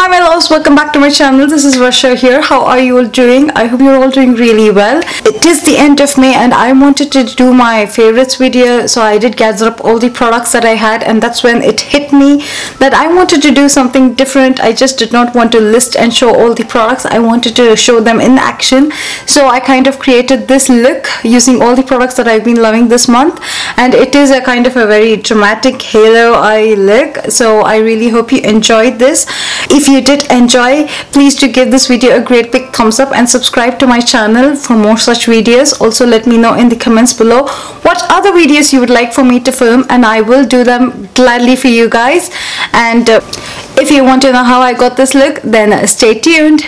Hi my loves, welcome back to my channel. This is Varsha here. How are you all doing? I hope you're all doing really well. It is the end of May and I wanted to do my favorites video, so I did gather up all the products that I had, and that's when it hit me that I wanted to do something different. I just did not want to list and show all the products. I wanted to show them in action. So I kind of created this look using all the products that I've been loving this month, and it is a kind of a very dramatic halo eye look. So I really hope you enjoyed this. If you did enjoy, please do give this video a great big thumbs up and subscribe to my channel for more such videos. Also let me know in the comments below what other videos you would like for me to film, and I will do them gladly for you guys. And if you want to know how I got this look, then stay tuned.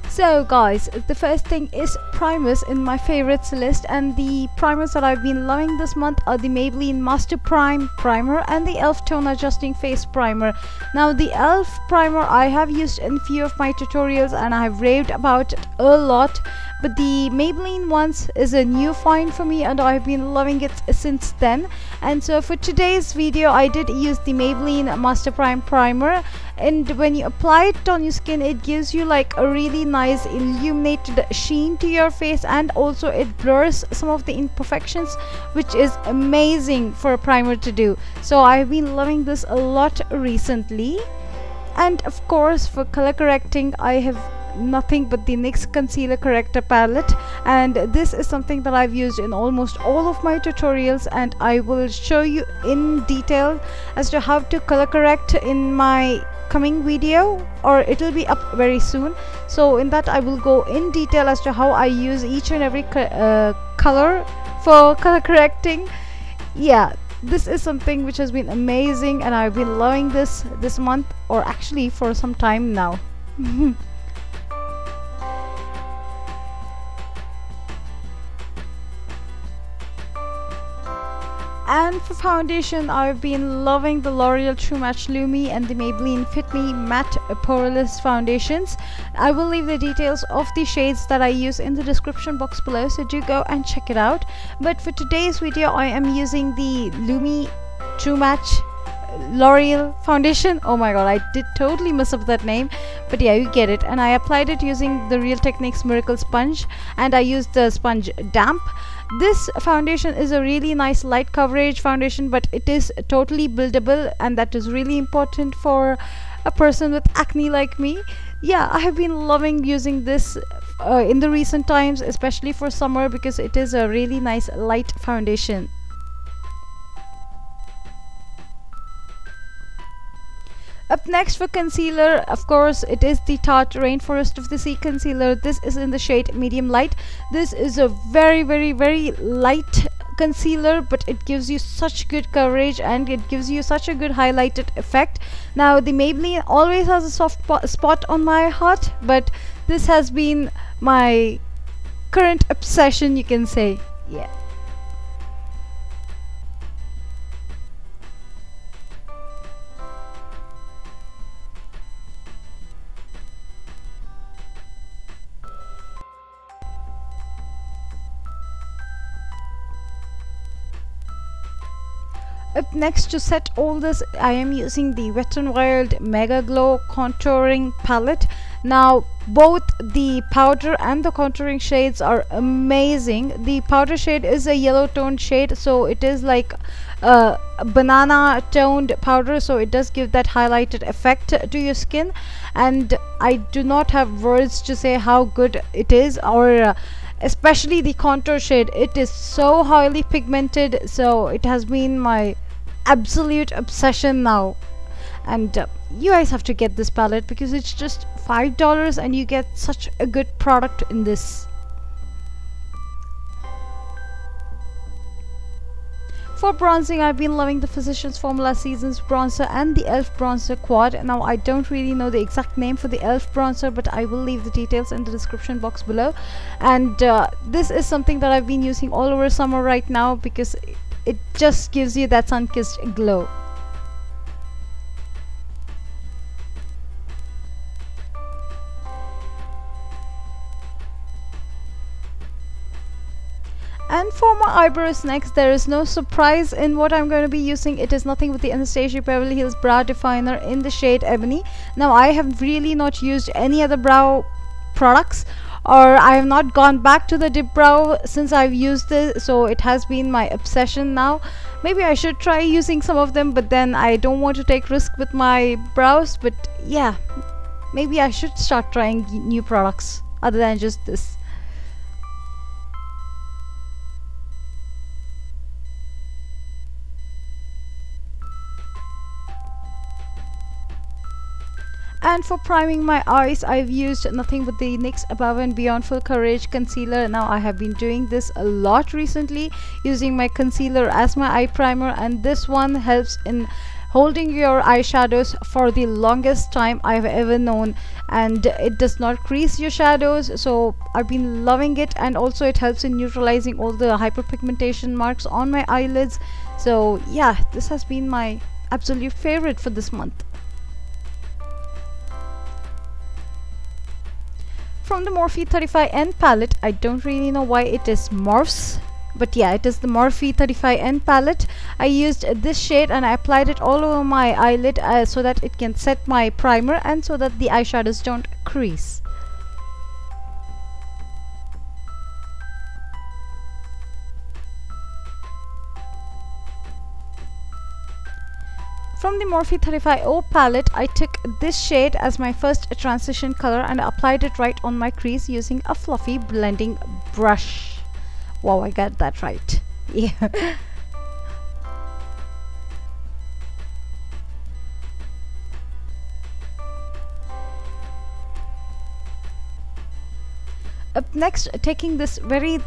So guys, the first thing is primers in my favorites list, and the primers that I've been loving this month are the Maybelline Master Primer and the e.l.f. Tone Adjusting Face Primer. Now the e.l.f. primer I have used in few of my tutorials and I have raved about it a lot, but the Maybelline ones is a new find for me and I've been loving it since then. And so for today's video I did use the Maybelline Master Primer, and when you apply it on your skin it gives you like a really nice illuminated sheen to your face, and also it blurs some of the imperfections, which is amazing for a primer to do. So I've been loving this a lot recently. And of course for color correcting I have nothing but the NYX concealer corrector palette, and this is something that I've used in almost all of my tutorials, and I will show you in detail as to how to color correct in my coming video, or it will be up very soon. So in that I will go in detail as to how I use each and every color for color correcting. Yeah, this is something which has been amazing and I've been loving this month, or actually for some time now. And for foundation, I've been loving the L'Oreal True Match Lumi and the Maybelline FitMe Matte poreless foundations. I will leave the details of the shades that I use in the description box below, so do go and check it out. But for today's video, I am using the Lumi True Match L'Oreal foundation. Oh my god, I did totally mess up that name, but yeah, you get it. And I applied it using the Real Techniques Miracle Sponge, and I used the sponge damp. This foundation is a really nice light coverage foundation, but it is totally buildable, and that is really important for a person with acne like me. Yeah, I have been loving using this in the recent times, especially for summer, because it is a really nice light foundation. Up next for concealer, of course, it is the Tarte Rain Forest of the Sea concealer. This is in the shade medium light. This is a very light concealer, but it gives you such good coverage and it gives you such a good highlighted effect. Now the Maybelline always has a soft spot on my heart, but this has been my current obsession, you can say. Yeah. Up next, to set all this, I am using the Wet n Wild Mega Glow contouring palette. Now both the powder and the contouring shades are amazing. The powder shade is a yellow toned shade, so it is like a banana toned powder, so it does give that highlighted effect to your skin, and I do not have words to say how good it is, or especially the contour shade. It is so highly pigmented, so it has been my absolute obsession now. And you guys have to get this palette because it's just $5 and you get such a good product in this. For bronzing, I've been loving the Physicians Formula Seasons bronzer and the e.l.f. bronzer quad. Now I don't really know the exact name for the e.l.f. bronzer, but I will leave the details in the description box below. And this is something that I've been using all over summer right now because it just gives you that sun-kissed glow. And for my eyebrows next, there is no surprise in what I'm going to be using. It is nothing but the Anastasia Beverly Hills Brow Definer in the shade Ebony. Now I have really not used any other brow products, or I have not gone back to the dip brow since I've used this, so it has been my obsession now. Maybe I should try using some of them, but then I don't want to take risk with my brows. But yeah, maybe I should start trying new products other than just this. And for priming my eyes, I've used nothing but the NYX Above and Beyond Full Coverage Concealer. Now I have been doing this a lot recently, using my concealer as my eye primer, and this one helps in holding your eyeshadows for the longest time I've ever known, and it does not crease your shadows, so I've been loving it. And also it helps in neutralizing all the hyperpigmentation marks on my eyelids. So yeah, this has been my absolute favorite for this month. From the Morphe 35N palette, I don't really know why it is Morphs, but yeah, it is the Morphe 35N palette. I used this shade and I applied it all over my eyelid so that it can set my primer and so that the eyeshadows don't crease. From the Morphe 35O palette, I took this shade as my first transition color and applied it right on my crease using a fluffy blending brush. Wow, I got that right. Yeah. Up next, taking this very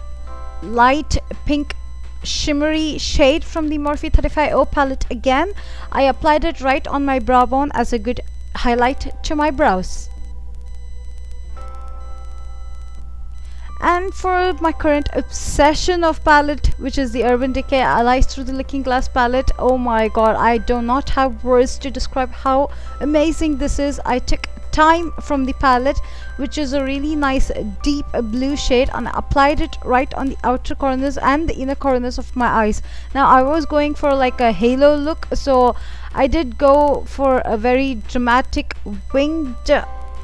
light pink shimmery shade from the Morphe 35O palette again, I applied it right on my brow bone as a good highlight to my brows. And for my current obsession of palette, which is the Urban Decay Allies Through the Looking Glass palette, oh my god, I do not have words to describe how amazing this is. I took time from the palette, which is a really nice deep blue shade, and applied it right on the outer corners and the inner corners of my eyes. Now I was going for like a halo look, so I did go for a very dramatic winged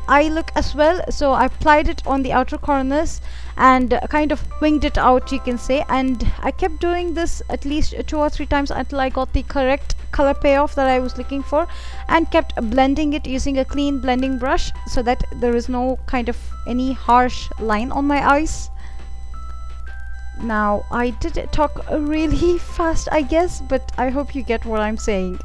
eye look as well. So I applied it on the outer corners and kind of winged it out, you can say, and I kept doing this at least 2 or 3 times until I got the correct color payoff that I was looking for, and kept blending it using a clean blending brush so that there is no kind of any harsh line on my eyes. Now I did talk really fast, I guess, but I hope you get what I'm saying.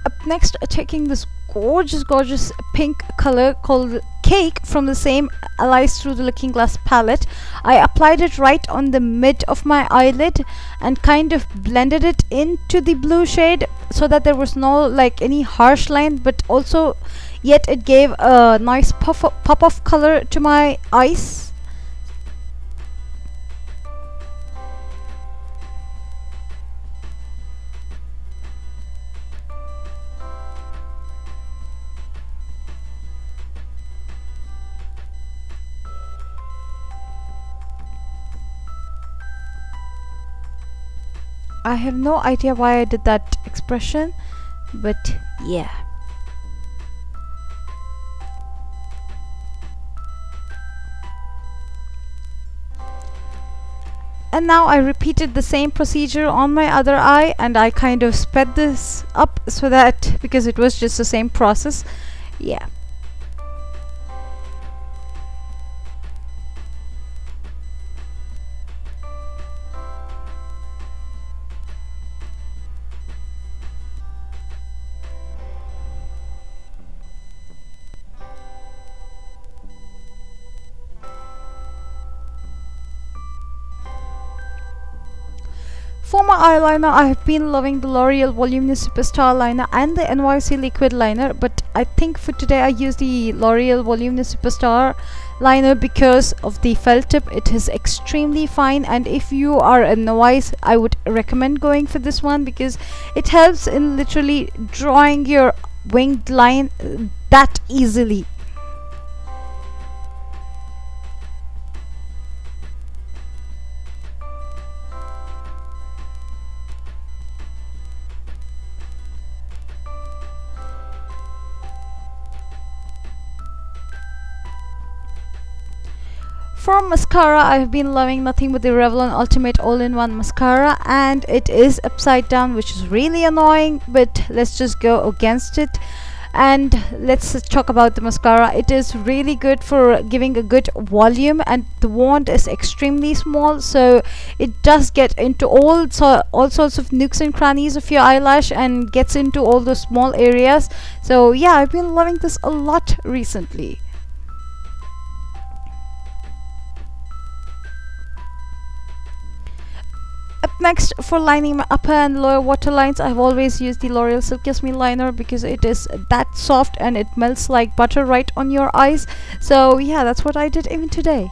Up next, taking this gorgeous pink color called Cake from the same Allies Through the Looking Glass palette, I applied it right on the mid of my eyelid and kind of blended it into the blue shade so that there was no like any harsh line, but also yet it gave a nice pop of color to my eyes. I have no idea why I did that expression, but yeah. And now I repeated the same procedure on my other eye, and I kind of sped this up so that, because it was just the same process, yeah. For my eyeliner, I have been loving the Loreal Voluminous Superstar liner and the NYX liquid liner, but I think for today I use the Loreal Voluminous Superstar liner because of the felt tip. It is extremely fine, and if you are a novice, I would recommend going for this one because it helps in literally drawing your winged line that easily. For mascara, I have been loving nothing but the Revlon Ultimate All-in-One mascara, and it is upside down, which is really annoying, but let's just go against it and let's talk about the mascara. It is really good for giving a good volume, and the wand is extremely small, so it does get into all sorts of nooks and crannies of your eyelash and gets into all those small areas. So yeah, I've been loving this a lot recently. Up next, for lining my upper and lower waterlines, I've always used the L'Oreal Silk Yasmin liner because it is that soft and it melts like butter right on your eyes. So yeah, that's what I did even today.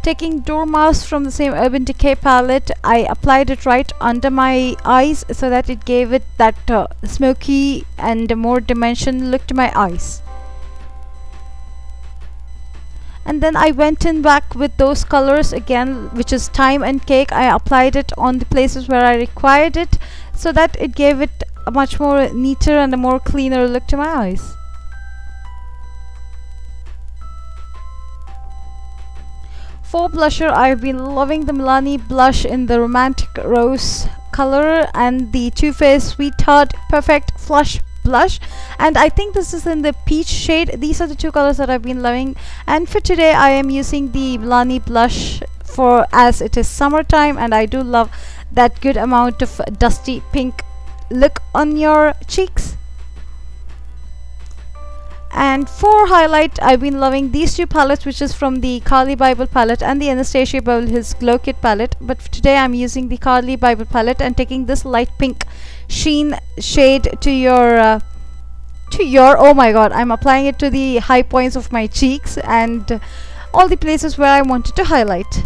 Taking Dormouse from the same Urban Decay palette, I applied it right under my eyes so that it gave it that smoky and more dimension look to my eyes. And then I went in back with those colors again, which is Thyme and Cake. I applied it on the places where I required it so that it gave it a much more neater and a more cleaner look to my eyes. For blusher, I've been loving the Milani blush in the Romantic Rose color and the Too Faced Sweetheart Perfect Flush blush, and I think this is in the peach shade. These are the two colors that I've been loving, and for today I am using the Milani blush for as it is summertime, and I do love that good amount of dusty pink look on your cheeks. And for highlight, I've been loving these two palettes, which is from the Carli bybel palette and the Anastasia Beverly Hills Glow Kit palette, but for today I'm using the Carli bybel palette and taking this light pink sheen shade to your oh my god, I'm applying it to the high points of my cheeks and all the places where I wanted to highlight.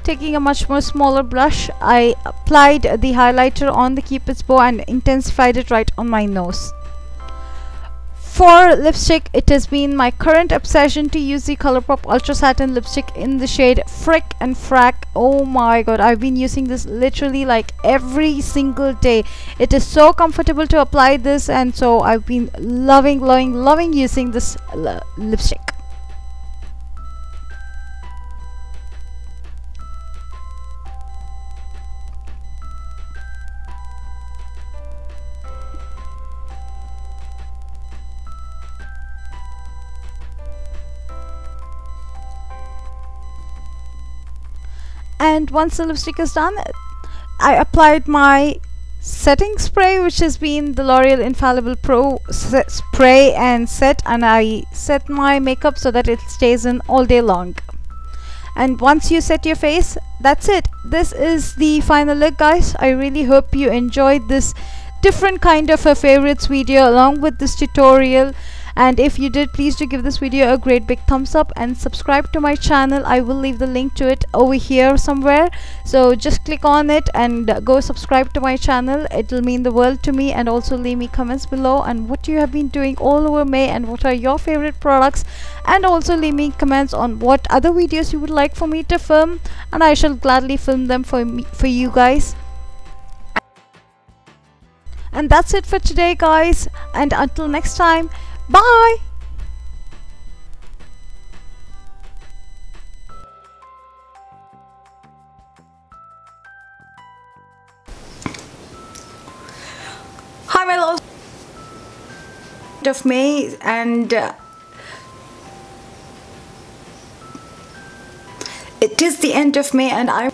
Taking a much more smaller brush, I applied the highlighter on the Cupid's bow and intensified it right on my nose. For lipstick, it has been my current obsession to use the Colourpop Ultra Satin lipstick in the shade Frick and Frack. Oh my god, I've been using this literally like every single day. It is so comfortable to apply this, and so I've been loving using this lipstick. And once the lipstick is done, I applied my setting spray, which has been the L'Oreal Infallible Pro spray and set, and I set my makeup so that it stays in all day long. And once you set your face, that's it. This is the final look, guys. I really hope you enjoyed this different kind of a favorites video along with this tutorial, and if you did, please do give this video a great big thumbs up and subscribe to my channel. I will leave the link to it over here somewhere, so just click on it and go subscribe to my channel. It will mean the world to me, and also leave me comments below on what you have been doing all over May and what are your favorite products, and also leave me comments on what other videos you would like for me to film, and I shall gladly film them for you guys. And that's it for today, guys, and until next time, bye. Hi my love of May, and it is the end of May, and I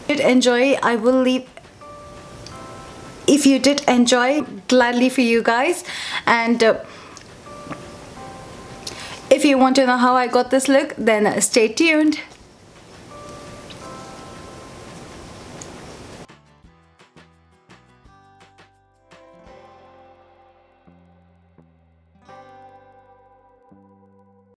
did enjoy. I will leave if you did enjoy, gladly for you guys. And if you want to know how I got this look, then stay tuned.